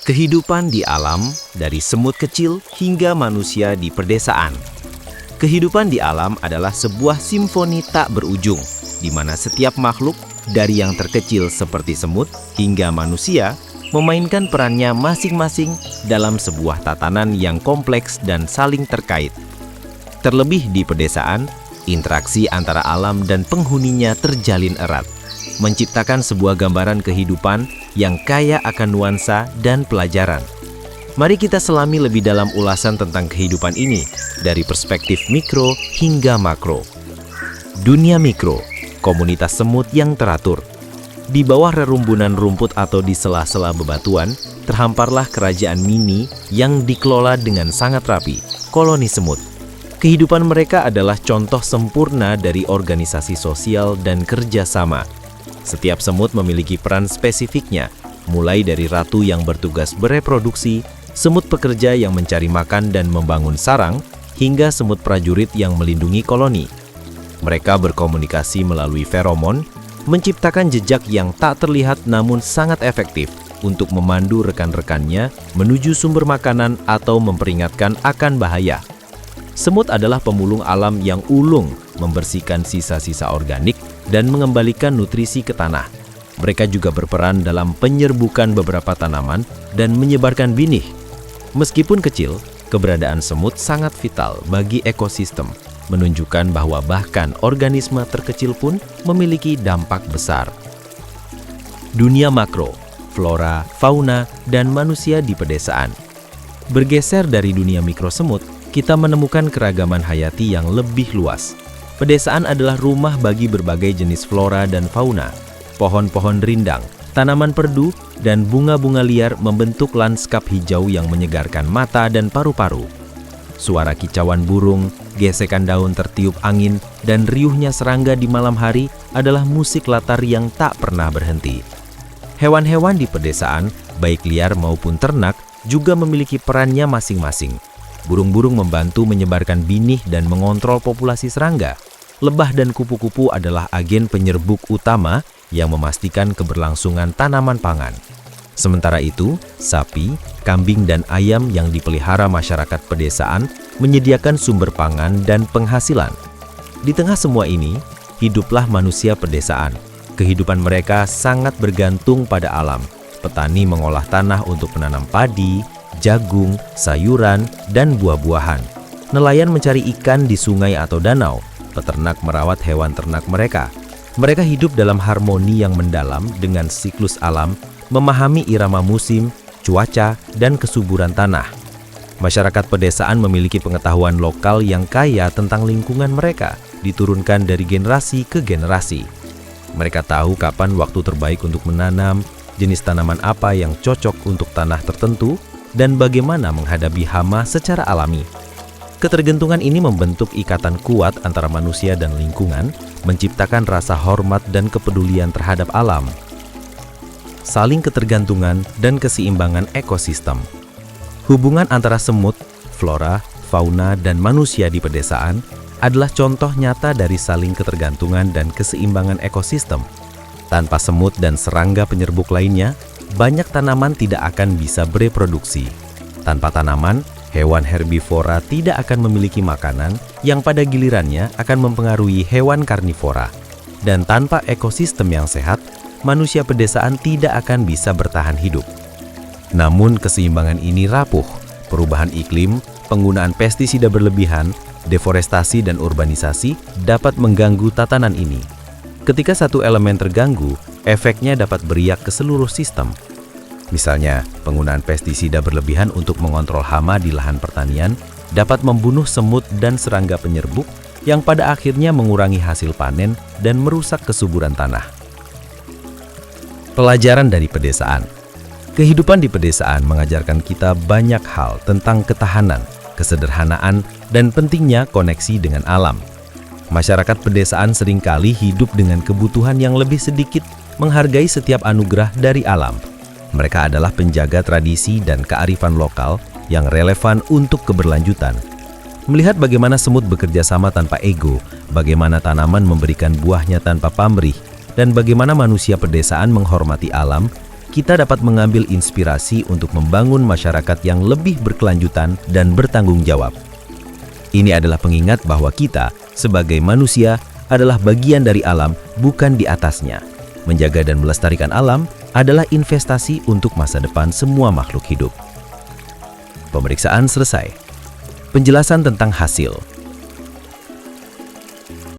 Kehidupan di alam, dari semut kecil hingga manusia di pedesaan. Kehidupan di alam adalah sebuah simfoni tak berujung, di mana setiap makhluk, dari yang terkecil seperti semut hingga manusia, memainkan perannya masing-masing dalam sebuah tatanan yang kompleks dan saling terkait. Terlebih di pedesaan, interaksi antara alam dan penghuninya terjalin erat, menciptakan sebuah gambaran kehidupan yang kaya akan nuansa dan pelajaran. Mari kita selami lebih dalam ulasan tentang kehidupan ini dari perspektif mikro hingga makro. Dunia mikro, komunitas semut yang teratur. Di bawah rerumbunan rumput atau di sela-sela bebatuan, terhamparlah kerajaan mini yang dikelola dengan sangat rapi, koloni semut. Kehidupan mereka adalah contoh sempurna dari organisasi sosial dan kerjasama. Setiap semut memiliki peran spesifiknya, mulai dari ratu yang bertugas bereproduksi, semut pekerja yang mencari makan dan membangun sarang, hingga semut prajurit yang melindungi koloni. Mereka berkomunikasi melalui feromon, menciptakan jejak yang tak terlihat namun sangat efektif untuk memandu rekan-rekannya menuju sumber makanan atau memperingatkan akan bahaya. Semut adalah pemulung alam yang ulung, membersihkan sisa-sisa organik dan mengembalikan nutrisi ke tanah. Mereka juga berperan dalam penyerbukan beberapa tanaman dan menyebarkan binih. Meskipun kecil, keberadaan semut sangat vital bagi ekosistem, menunjukkan bahwa bahkan organisme terkecil pun memiliki dampak besar. Dunia makro, flora, fauna, dan manusia di pedesaan. Bergeser dari dunia mikro semut, kita menemukan keragaman hayati yang lebih luas. Pedesaan adalah rumah bagi berbagai jenis flora dan fauna. Pohon-pohon rindang, tanaman perdu, dan bunga-bunga liar membentuk lanskap hijau yang menyegarkan mata dan paru-paru. Suara kicauan burung, gesekan daun tertiup angin, dan riuhnya serangga di malam hari adalah musik latar yang tak pernah berhenti. Hewan-hewan di pedesaan, baik liar maupun ternak, juga memiliki perannya masing-masing. Burung-burung membantu menyebarkan binih dan mengontrol populasi serangga. Lebah dan kupu-kupu adalah agen penyerbuk utama yang memastikan keberlangsungan tanaman pangan. Sementara itu, sapi, kambing, dan ayam yang dipelihara masyarakat pedesaan menyediakan sumber pangan dan penghasilan. Di tengah semua ini, hiduplah manusia pedesaan. Kehidupan mereka sangat bergantung pada alam. Petani mengolah tanah untuk menanam padi, jagung, sayuran, dan buah-buahan. Nelayan mencari ikan di sungai atau danau. Peternak merawat hewan ternak mereka. Mereka hidup dalam harmoni yang mendalam dengan siklus alam, memahami irama musim, cuaca, dan kesuburan tanah. Masyarakat pedesaan memiliki pengetahuan lokal yang kaya tentang lingkungan mereka, diturunkan dari generasi ke generasi. Mereka tahu kapan waktu terbaik untuk menanam, jenis tanaman apa yang cocok untuk tanah tertentu, dan bagaimana menghadapi hama secara alami. Ketergantungan ini membentuk ikatan kuat antara manusia dan lingkungan, menciptakan rasa hormat dan kepedulian terhadap alam. Saling ketergantungan dan keseimbangan ekosistem. Hubungan antara semut, flora, fauna, dan manusia di pedesaan adalah contoh nyata dari saling ketergantungan dan keseimbangan ekosistem. Tanpa semut dan serangga penyerbuk lainnya, banyak tanaman tidak akan bisa bereproduksi. Tanpa tanaman, hewan herbivora tidak akan memiliki makanan yang pada gilirannya akan mempengaruhi hewan karnivora. Dan tanpa ekosistem yang sehat, manusia pedesaan tidak akan bisa bertahan hidup. Namun keseimbangan ini rapuh. Perubahan iklim, penggunaan pestisida berlebihan, deforestasi dan urbanisasi dapat mengganggu tatanan ini. Ketika satu elemen terganggu, efeknya dapat beriak ke seluruh sistem. Misalnya, penggunaan pestisida berlebihan untuk mengontrol hama di lahan pertanian dapat membunuh semut dan serangga penyerbuk yang pada akhirnya mengurangi hasil panen dan merusak kesuburan tanah. Pelajaran dari pedesaan. Kehidupan di pedesaan mengajarkan kita banyak hal tentang ketahanan, kesederhanaan, dan pentingnya koneksi dengan alam. Masyarakat pedesaan seringkali hidup dengan kebutuhan yang lebih sedikit, menghargai setiap anugerah dari alam. Mereka adalah penjaga tradisi dan kearifan lokal yang relevan untuk keberlanjutan. Melihat bagaimana semut bekerja sama tanpa ego, bagaimana tanaman memberikan buahnya tanpa pamrih, dan bagaimana manusia pedesaan menghormati alam, kita dapat mengambil inspirasi untuk membangun masyarakat yang lebih berkelanjutan dan bertanggung jawab. Ini adalah pengingat bahwa kita, sebagai manusia, adalah bagian dari alam, bukan di atasnya. Menjaga dan melestarikan alam adalah investasi untuk masa depan semua makhluk hidup. Pemeriksaan selesai. Penjelasan tentang hasil.